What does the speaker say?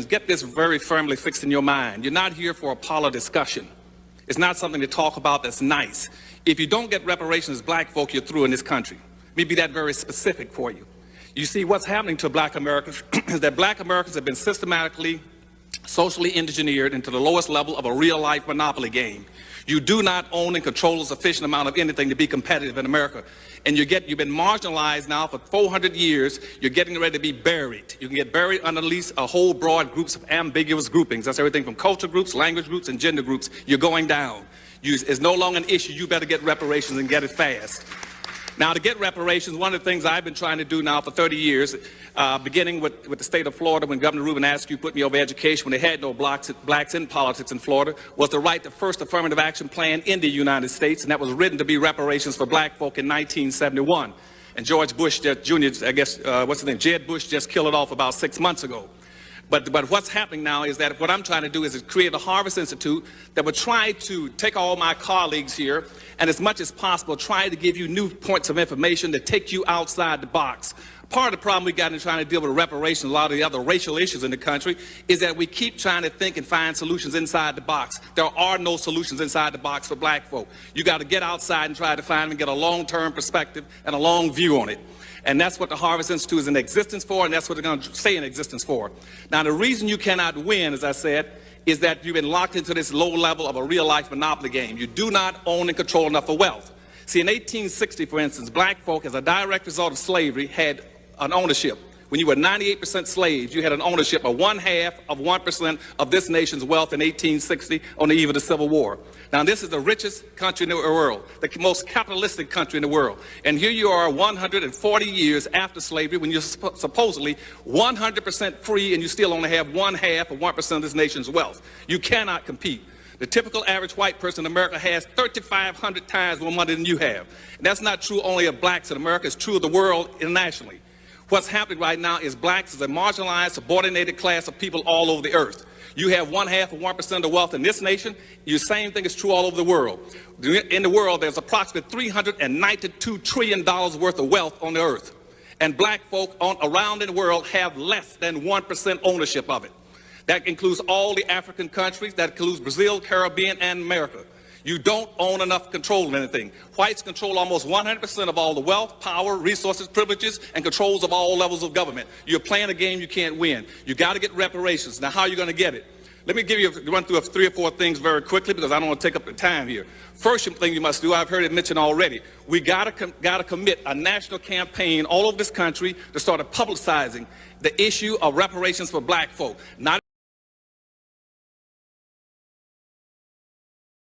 Get this very firmly fixed in your mind. You're not here for a parlor discussion. It's not something to talk about that's nice. If you don't get reparations as black folk, you're through in this country. Let me be that very specific for you. You see, what's happening to black Americans is that black Americans have been systematically, socially engineered into the lowest level of a real-life monopoly game. You do not own and control a sufficient amount of anything to be competitive in America. And you've been marginalized now for 400 years. You're getting ready to be buried. You can get buried underneath a whole broad groups of ambiguous groupings. That's everything from culture groups, language groups, and gender groups. You're going down. It's no longer an issue. You better get reparations and get it fast. Now, to get reparations, one of the things I've been trying to do now for 30 years, beginning with the state of Florida, when Governor Reuben Askew put me over education, when they had no blacks in politics in Florida, was to write the first affirmative action plan in the United States, and that was written to be reparations for black folk in 1971. And George Bush Jr., I guess, what's his name, Jed Bush just killed it off about 6 months ago. But what's happening now is that what I'm trying to do is create a Harvest Institute that would try to take all my colleagues here and as much as possible try to give you new points of information to take you outside the box. Part of the problem we got in trying to deal with reparations, a lot of the other racial issues in the country, is that we keep trying to think and find solutions inside the box. There are no solutions inside the box for black folk. You got to get outside and try to find them and get a long-term perspective and a long view on it. And that's what the Harvest Institute is in existence for, and that's what they're going to stay in existence for. Now, the reason you cannot win, as I said, is that you've been locked into this low level of a real-life monopoly game. You do not own and control enough of wealth. See, in 1860, for instance, black folk, as a direct result of slavery, had an ownership. When you were 98% slaves, you had an ownership of 1/2 of 1% of this nation's wealth in 1860 on the eve of the Civil War. Now, this is the richest country in the world, the most capitalistic country in the world. And here you are 140 years after slavery when you're supposedly 100% free and you still only have 1/2 of 1% of this nation's wealth. You cannot compete. The typical average white person in America has 3,500 times more money than you have. And that's not true only of blacks in America, it's true of the world internationally. What's happening right now is blacks is a marginalized, subordinated class of people all over the earth. You have 1/2 of 1% of the wealth in this nation. The same thing is true all over the world. In the world, there's approximately $392 trillion worth of wealth on the earth. And black folk around in the world have less than 1% ownership of it. That includes all the African countries. That includes Brazil, Caribbean, and America. You don't own enough control of anything. Whites control almost 100% of all the wealth, power, resources, privileges, and controls of all levels of government. You're playing a game you can't win. You got to get reparations. Now, how are you going to get it? Let me run through 3 or 4 things very quickly because I don't want to take up the time here. First thing you must do, I've heard it mentioned already, we got to commit a national campaign all over this country to start publicizing the issue of reparations for black folk. Not